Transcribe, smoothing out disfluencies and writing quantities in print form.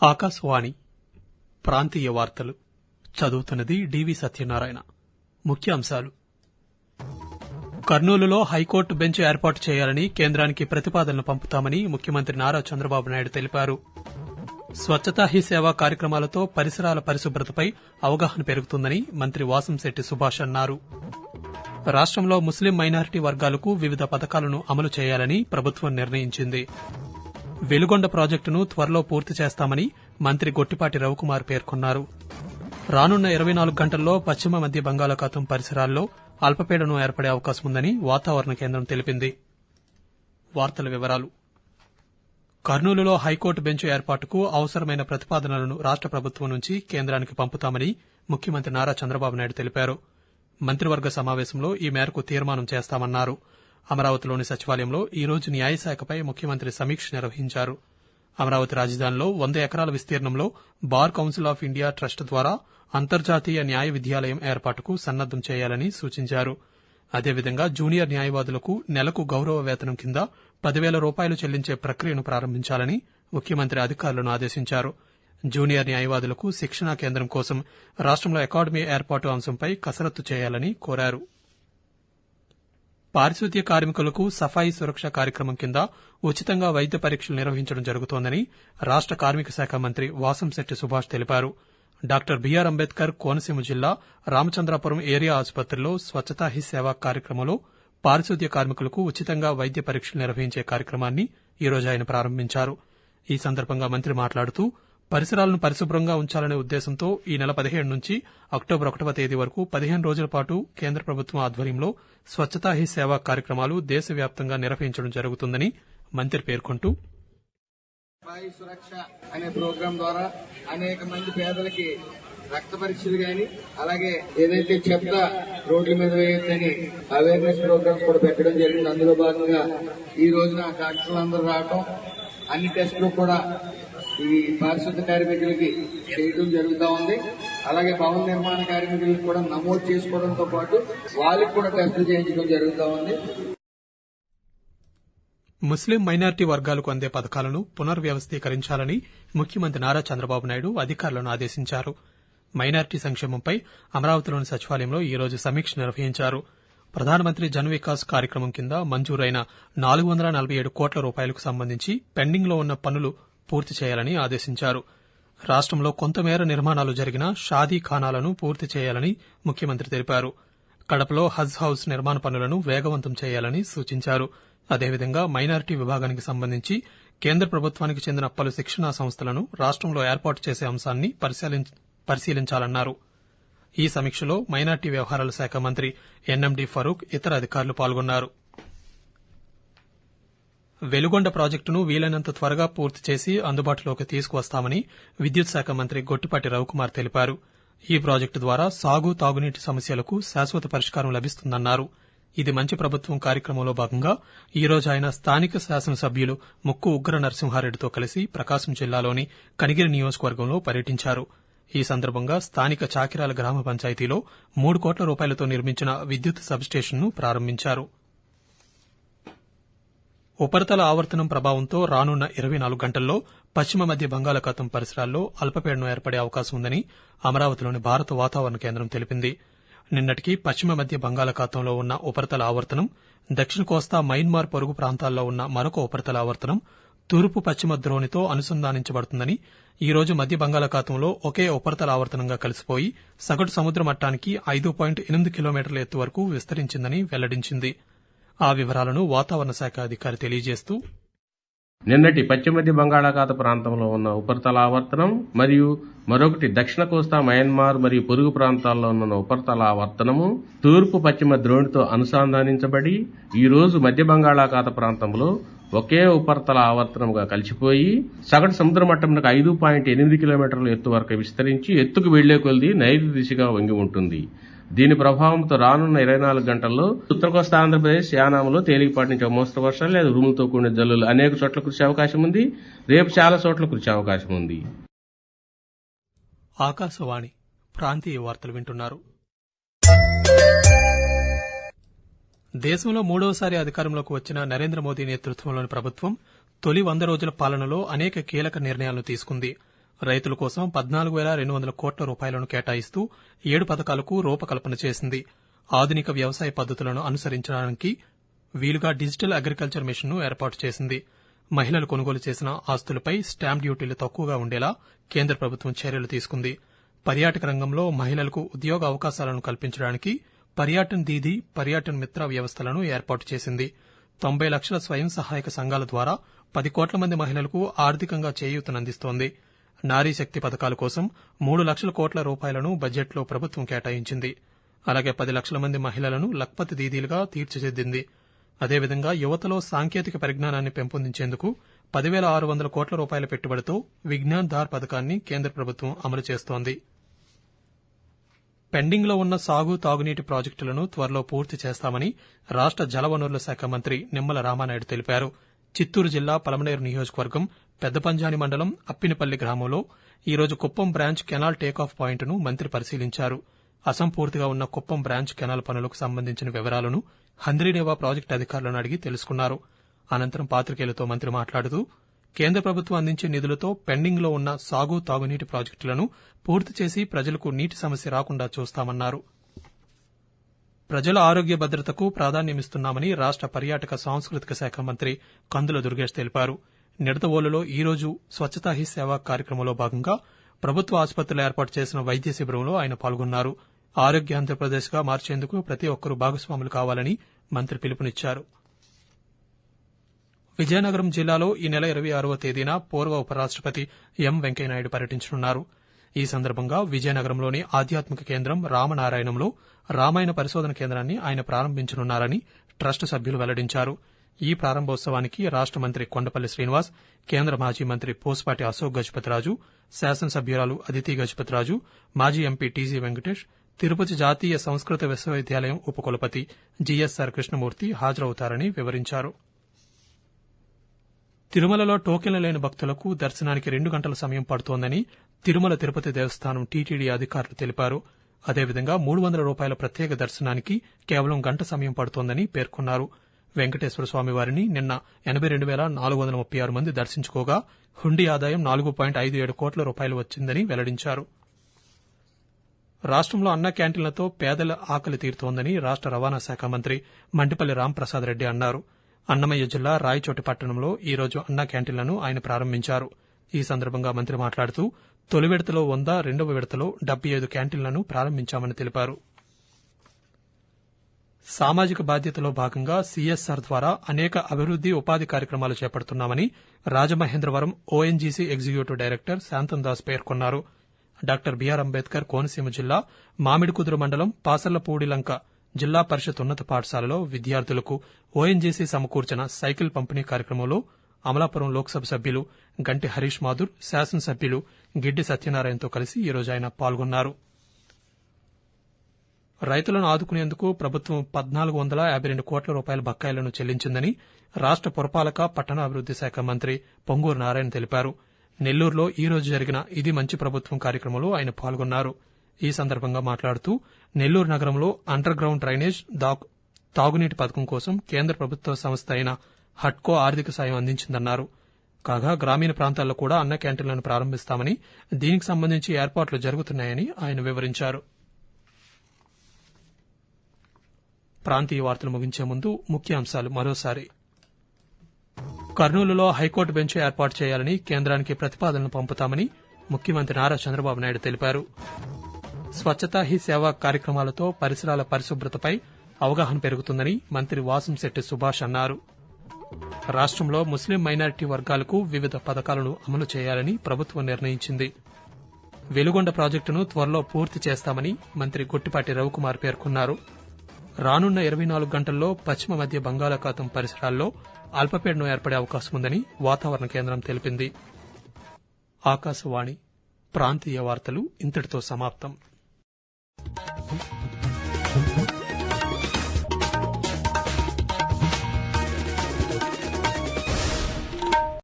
ఆకాశవాణి ప్రాంతీయ వార్తలు చదువుతున్నది డివి సత్యనారాయణ. ముఖ్యాంశాలు: కర్నూలులో హైకోర్టు బెంచ్ ఏర్పాటు చేయాలని కేంద్రానికి ప్రతిపాదనలు పంపుతామని ముఖ్యమంత్రి నారా చంద్రబాబు నాయుడు తెలిపారు. స్వచ్ఛతా హీ సేవా కార్యక్రమాలతో పరిసరాల పరిశుభ్రతపై అవగాహన పెరుగుతుందని మంత్రి వాసంశెట్టి సుభాష్ అన్నారు. రాష్టంలో ముస్లిం మైనారిటీ వర్గాలకు వివిధ పథకాలను అమలు చేయాలని ప్రభుత్వం నిర్ణయించింది. వెలుగొండ ప్రాజెక్టును త్వరలో పూర్తి చేస్తామని మంత్రి గొట్టిపాటి రవికుమార్ పేర్కొన్నారు. రానున్న 24 గంటల్లో పశ్చిమ మధ్య బంగాళాఖాతం పరిసరాల్లో అల్పపీడనం ఏర్పడే అవకాశం ఉందని వాతావరణ కేంద్రం తెలిపింది. కర్నూలులో హైకోర్టు బెంచ్ ఏర్పాటుకు అవసరమైన ప్రతిపాదనలను రాష్ట ప్రభుత్వం నుంచి కేంద్రానికి పంపుతామని ముఖ్యమంత్రి నారా చంద్రబాబు నాయుడు తెలిపారు. మంత్రివర్గ సమావేశంలో ఈ మేరకు తీర్మానం చేస్తామన్నారు. అమరావతిలోని సచివాలయంలో ఈ రోజు న్యాయశాఖపై ముఖ్యమంత్రి సమీక్ష నిర్వహించారు. అమరావతి రాజధానిలో 100 ఎకరాల విస్తీర్ణంలో bar council of India trust ద్వారా అంతర్జాతీయ న్యాయ విద్యాలయం ఏర్పాటుకు సన్నద్దం చేయాలని సూచించారు. అదేవిధంగా జూనియర్ న్యాయవాదులకు నెలకు గౌరవ వేతనం కింద 10,000 రూపాయలు చెల్లించే ప్రక్రియను ప్రారంభించాలని ముఖ్యమంత్రి అధికారులను ఆదేశించారు. జూనియర్ న్యాయవాదులకు శిక్షణా కేంద్రం కోసం రాష్టంలో అకాడమీ ఏర్పాటు అంశంపై కసరత్తు చేయాలని కోరారు. పారిశుద్ధ్య కార్మికులకు సఫాయి సురక్ష కార్యక్రమం కింద ఉచితంగా వైద్య పరీక్షలు నిర్వహించడం జరుగుతోందని రాష్ట కార్మిక శాఖ మంత్రి వాసంశెట్టి సుభాష్ తెలిపారు. డాక్టర్ బీఆర్ అంబేద్కర్ కోనసీమ జిల్లా రామచంద్రాపురం ఏరియా ఆసుపత్రిలో స్వచ్ఛతా హీ సేవా కార్యక్రమంలో పారిశుద్ధ్య కార్మికులకు ఉచితంగా వైద్య పరీక్షలు నిర్వహించే కార్యక్రమాన్ని ఈ రోజు ఆయన ప్రారంభించారు. ఈ సందర్భంగా మంత్రి మాట్లాడుతూ పరిసరాలను పరిశుభ్రంగా ఉంచాలనే ఉద్దేశంతో ఈ నెల 17 నుంచి అక్టోబర్ 1వ తేదీ వరకు 15 రోజుల పాటు కేంద్ర ప్రభుత్వం ఆధ్వర్యంలో స్వచ్ఛతా హీ సేవా కార్యక్రమాలు దేశవ్యాప్తంగా నిర్వహించడం జరుగుతుందని మంత్రి పేర్కొంటూ సఫాయి సురక్ష అనే ప్రోగ్రాం ద్వారా అనేక మంది పేదలకి రక్త పరీక్షలు గాని అలాగే ఏదైతే చెత్త రోడ్ల మీద వేయొద్దని అవేర్నెస్ ప్రోగ్రామ్స్ కూడా పెట్టడం జరిగింది. అందులో భాగంగా ఈ రోజున డాక్టర్లు అందరూ రావడం, అన్ని టెస్టులు కూడా ఈ పారిశుద్ధ్య కార్మికులకి చేయడం జరుగుతూ ఉంది. అలాగే భవన నిర్మాణ కార్మికులకు కూడా నమోదు చేసుకోవడంతో పాటు వాళ్ళకి కూడా టెస్టులు చేయించడం జరుగుతూ ఉంది. ముస్లిం మైనారిటీ వర్గాలకు అందే పథకాలను పునర్వ్యవస్థీకరించాలని ముఖ్యమంత్రి నారా చంద్రబాబు నాయుడు అధికారులను ఆదేశించారు. మైనారిటీ సంక్షేమంపై అమరావతిలోని సచివాలయంలో ఈ రోజు సమీక్ష నిర్వహించారు. ప్రధానమంత్రి జన్ వికాస్ కార్యక్రమం కింద మంజూరైన 447 కోట్ల రూపాయలకు సంబంధించి పెండింగ్లో ఉన్న పనులు పూర్తి చేయాలని ఆదేశించారు. రాష్టంలో కొంతమేర నిర్మాణాలు జరిగిన షాదీ ఖానాలను పూర్తి చేయాలని ముఖ్యమంత్రి తెలిపారు. కడపలో హజ్ హౌస్ నిర్మాణ పనులను వేగవంతం చేయాలని సూచించారు. అదేవిధంగా మైనారిటీ విభాగానికి సంబంధించి కేంద్ర ప్రభుత్వానికి చెందిన పలు శిక్షణా సంస్థలను రాష్టంలో ఏర్పాటు చేసే అంశాన్ని పరిశీలించాలన్నారు. ఈ సమీక్షలో మైనారిటీ వ్యవహారాల శాఖ మంత్రి ఎన్ఎండి ఫరూక్ ఇతర అధికారులు పాల్గొన్నారు. వెలుగొండ ప్రాజెక్టును వీలైనంత త్వరగా పూర్తి చేసి అందుబాటులోకి తీసుకువస్తామని విద్యుత్ శాఖ మంత్రి గొట్టిపాటి రవికుమార్ తెలిపారు. ఈ ప్రాజెక్టు ద్వారా సాగు తాగునీటి సమస్యలకు శాశ్వత పరిష్కారం లభిస్తుందన్నారు. ఇది మంచి ప్రభుత్వం కార్యక్రమంలో భాగంగా ఈ రోజు ఆయన స్థానిక శాసనసభ్యులు ముక్కు ఉగ్ర నరసింహారెడ్డితో కలిసి ప్రకాశం జిల్లాలోని కనిగిరి నియోజకవర్గంలో పర్యటించారు. ఈ సందర్భంగా స్థానిక చాకిరాల గ్రామ పంచాయతీలో 3 కోట్ల రూపాయలతో నిర్మించిన విద్యుత్ సబ్స్టేషన్ను ప్రారంభించారు. ఉపరితల ఆవర్తనం ప్రభావంతో రానున్న 24 గంటల్లో పశ్చిమ మధ్య బంగాళాఖాతం పరిసరాల్లో అల్పపీడనం ఏర్పడే అవకాశం ఉందని అమరావతిలోని భారత వాతావరణ కేంద్రం తెలిపింది. నిన్నటికి పశ్చిమ మధ్య బంగాళాఖాతంలో ఉన్న ఉపరితల ఆవర్తనం దక్షిణ కోస్తా మయన్మార్ పొరుగు ప్రాంతాల్లో ఉన్న మరొక ఉపరితల ఆవర్తనం తూర్పు పశ్చిమ ద్రోణితో అనుసంధానించబడుతుందని, ఈ రోజు మధ్య బంగాళాఖాతంలో ఒకే ఉపరితల ఆవర్తనంగా కలిసిపోయి సగటు సముద్ర మట్టానికి 5.8 కిలోమీటర్ల ఎత్తు వరకు విస్తరించిందని వెల్లడించింది. ఆ వివరాలను వాతావరణ శాఖ అధికారి తెలియజేస్తూ నిన్నటి పశ్చిమ మధ్య బంగాళాఖాత ప్రాంతంలో ఉన్న ఉపరితల ఆవర్తనం మరియు మరొకటి దక్షిణ కోస్తా మయన్మార్ మరియు పొరుగు ప్రాంతాల్లో ఉన్న ఉపరితల ఆవర్తనము తూర్పు పశ్చిమ ద్రోణితో అనుసంధానించబడి ఈ రోజు మధ్య బంగాళాఖాత ప్రాంతంలో ఒకే ఉపరితల ఆవర్తనంగా కలిసిపోయి సగటు సముద్ర మట్టంకు 5.8 కిలోమీటర్ల ఎత్తు వరకు విస్తరించి ఎత్తుకు వెళ్లే కొలది నైరుతి దిశగా వంగి ఉంటుంది. దీని ప్రభావంతో రానున్న 24 గంటల్లో ఉత్తర కోస్తా ఆంధ్రప్రదేశ్ యానాంలో తేలికపాటి నుంచి మోస్తరు వర్షాలు లేదా ఉరుములతో కూడిన జల్లులు అనేక చోట్ల కురిసే అవకాశం ఉంది. రేపు చాలా చోట్ల కురిసే అవకాశం ఉంది. ఆకాశవాణి ప్రాంతీయ వార్తలు వింటున్నారు. దేశంలో 3వసారి అధికారంలోకి వచ్చిన నరేంద్ర మోదీ నేతృత్వంలోని ప్రభుత్వం తొలి 100 రోజుల పాలనలో అనేక కీలక నిర్ణయాలను తీసుకుంది. రైతుల కోసం 14,200 కోట్ల రూపాయలను కేటాయిస్తూ 7 పథకాలకు రూపకల్పన చేసింది. ఆధునిక వ్యవసాయ పద్దతులను అనుసరించడానికి వీలుగా డిజిటల్ అగ్రికల్చర్ మిషన్ను ఏర్పాటు చేసింది. మహిళలు కొనుగోలు చేసిన ఆస్తులపై స్టాంప్ డ్యూటీలు తక్కువగా ఉండేలా కేంద్ర ప్రభుత్వం చర్యలు తీసుకుంది. పర్యాటక రంగంలో మహిళలకు ఉద్యోగ అవకాశాలను కల్పించడానికి పర్యాటన్ దీదీ, పర్యాటన్ మిత్ర వ్యవస్థలను ఏర్పాటు చేసింది. 90 లక్షల స్వయం సహాయక సంఘాల ద్వారా 10 కోట్ల మంది మహిళలకు ఆర్థికంగా చేయూతనందిస్తోంది. నారీ శక్తి పథకాల కోసం 3 లక్షల కోట్ల రూపాయలను బడ్జెట్లో ప్రభుత్వం కేటాయించింది. అలాగే 10 లక్షల మంది మహిళలను లఖ్పత్ దీదీలుగా తీర్చిదిద్దింది. అదేవిధంగా యువతలో సాంకేతిక పరిజ్ఞానాన్ని పెంపొందించేందుకు 10,600 కోట్ల రూపాయల పెట్టుబడితో విజ్ఞాన్ ధార్ పథకాన్ని కేంద్ర ప్రభుత్వం అమలు చేస్తోంది. పెండింగ్లో ఉన్న సాగు, తాగునీటి ప్రాజెక్టులను త్వరలో పూర్తి చేస్తామని రాష్ట జలవనరుల శాఖ మంత్రి నిమ్మల రామానాయుడు తెలిపారు. చిత్తూరు జిల్లా పలమనేరు నియోజకవర్గం పెద్దపంజాని మండలం అప్పినపల్లి గ్రామంలో ఈరోజు కుప్పం బ్రాంచ్ కెనాల్ టేకాఫ్ పాయింట్ను మంత్రి పరిశీలించారు. అసంపూర్తిగా ఉన్న కుప్పం బ్రాంచ్ కెనాల్ పనులకు సంబంధించిన వివరాలను హంద్రీనేవా ప్రాజెక్టు అధికారులను అడిగి తెలుసుకున్నారు. అనంతరం పాతికేయులతో మంత్రి మాట్లాడుతూ కేంద్ర ప్రభుత్వం అందించే నిధులతో పెండింగ్లో ఉన్న సాగు, తాగునీటి ప్రాజెక్టులను పూర్తి చేసి ప్రజలకు నీటి సమస్య రాకుండా చూస్తామన్నారు. ప్రజల ఆరోగ్య భద్రతకు ప్రాధాన్యమిస్తున్నామని రాష్ట పర్యాటక సాంస్కృతిక శాఖ మంత్రి కందుల దుర్గేష్ తెలిపారు. నిడదవోలులో ఈరోజు స్వచ్ఛతా హీ సేవ కార్యక్రమంలో భాగంగా ప్రభుత్వ ఆసుపత్రిలో ఏర్పాటు చేసిన వైద్య శిబిరంలో ఆయన పాల్గొన్నారు. ఆరోగ్య ఆంధ్రప్రదేశ్గా మార్చేందుకు ప్రతి ఒక్కరూ భాగస్వాములు కావాలని మంత్రి పిలుపునిచ్చారు. విజయనగరం జిల్లాలో ఈ నెల 26వ తేదీన పూర్వ ఉపరాష్టపతి ఎం వెంకయ్యనాయుడు పర్యటించనున్నారు. ఈ సందర్భంగా విజయనగరంలోని ఆధ్యాత్మిక కేంద్రం రామనారాయణంలో రామాయణ పరిశోధన కేంద్రాన్ని ఆయన ప్రారంభించనున్నారని ట్రస్ట్ సభ్యులు వెల్లడించారు. ఈ ప్రారంభోత్సవానికి రాష్ట మంత్రి కొండపల్లి శ్రీనివాస్, కేంద్ర మాజీ మంత్రి పూసపాటి అశోక్ గజపతిరాజు, శాసనసభ్యురాలు అదితి గజపతిరాజు, మాజీ ఎంపీ టీజీ వెంకటేష్, తిరుపతి జాతీయ సంస్కృత విశ్వవిద్యాలయం ఉపకులపతి జీఎస్ఆర్ కృష్ణమూర్తి హాజరవుతారని వివరించారు. తిరుమలలో టోకెన్లు లేని భక్తులకు దర్శనానికి 2 గంటల సమయం పడుతోందని తిరుమల తిరుపతి దేవస్థానం టీటీడీ అధికారులు తెలిపారు. అదేవిధంగా 300 రూపాయల ప్రత్యేక దర్శనానికి కేవలం గంట సమయం పడుతోందని పేర్కొన్నారు. వెంకటేశ్వర స్వామివారిని నిన్న 82,436 మంది దర్శించుకోగా హుండీ ఆదాయం 4.57 కోట్ల రూపాయలు వచ్చిందని వెల్లడించారు. రాష్టంలో అన్న క్యాంటీన్లతో పేదల ఆకలి తీరుతోందని రాష్ట రవాణా శాఖ మంత్రి మండిపల్లి రాంప్రసాద్ రెడ్డి అన్నారు. అన్నమయ్య జిల్లా రాయచోటి పట్టణంలో ఈరోజు అన్న క్యాంటీన్లను ఆయన ప్రారంభించారు. ఈ సందర్భంగా మంత్రి మాట్లాడుతూ తొలి విడతలో 100, రెండవ విడతలో 75 క్యాంటీన్లను ప్రారంభించామని తెలిపారు. సామాజిక బాధ్యతలో భాగంగా సీఎస్ఆర్ ద్వారా అనేక అభివృద్ది, ఉపాధి కార్యక్రమాలు చేపడుతున్నామని రాజమహేంద్రవరం ఓఎన్జీసీ ఎగ్జిక్యూటివ్ డైరెక్టర్ శాంతం దాస్ పేర్కొన్నారు. డాక్టర్ బీఆర్ అంబేద్కర్ కోనసీమ జిల్లా మామిడికుదురు మండలం పాసర్లపూడిలంక జిల్లా పరిషత్ ఉన్నత పాఠశాలలో విద్యార్థులకు ఓఎన్జీసీ సమకూర్చిన సైకిల్ పంపిణీ కార్యక్రమంలో అమలాపురం లోక్సభ సభ్యులు గంటి హరీష్ మాథుర్, శాసనసభ్యులు గిడ్డి సత్యనారాయణతో కలిసి ఈరోజు ఆయన పాల్గొన్నారు. రైతులను ఆదుకునేందుకు ప్రభుత్వం 1,452 కోట్ల రూపాయల బకాయిలను చెల్లించిందని రాష్ట పురపాలక, పట్టణాభివృద్ది శాఖ మంత్రి పొంగూరు నారాయణ తెలిపారు. నెల్లూరులో ఈరోజు జరిగిన ఇది మంచి ప్రభుత్వం కార్యక్రమంలో ఆయన పాల్గొన్నారు. ఈ సందర్భంగా మాట్లాడుతూ నెల్లూరు నగరంలో అండర్ గ్రౌండ్ డ్రైనేజ్, తాగునీటి పథకం కోసం కేంద్ర ప్రభుత్వ సంస్థ అయిన హట్కో ఆర్థిక సాయం అందించిందన్నారు. కాగా గ్రామీణ ప్రాంతాల్లో కూడా అన్న క్యాంటీన్లను ప్రారంభిస్తామని, దీనికి సంబంధించి ఏర్పాట్లు జరుగుతున్నాయని ఆయన వివరించారు. ప్రాంతీయ వార్తలు ముగించే ముందు ముఖ్యాంశాలు మరోసారి. కర్నూలులో హైకోర్టు బెంచ్ ఏర్పాటు చేయాలని కేంద్రానికి ప్రతిపాదనలు పంపుతామని ముఖ్యమంత్రి నారా చంద్రబాబు నాయుడు తెలిపారు. స్వచ్ఛతా హీ సేవ కార్యక్రమాలతో పరిసరాల పరిశుభ్రతపై అవగాహన పెరుగుతుందని మంత్రి వాసంశెట్టి సుభాష్ అన్నారు. రాష్టంలో ముస్లిం మైనారిటీ వర్గాలకు వివిధ పథకాలను అమలు చేయాలని ప్రభుత్వం నిర్ణయించింది. వెలుగొండ ప్రాజెక్టును త్వరలో పూర్తి చేస్తామని మంత్రి గొట్టిపాటి రవికుమార్ పేర్కొన్నారు. రానున్న 24 గంటల్లో పశ్చిమ మధ్య బంగాళాఖాతం పరిసరాల్లో అల్పపీడనం ఏర్పడే అవకాశం ఉందని వాతావరణ కేంద్రం తెలిపింది. ఆకాశవాణి ప్రాంతీయ వార్తలు ఇంతటితో సమాప్తం.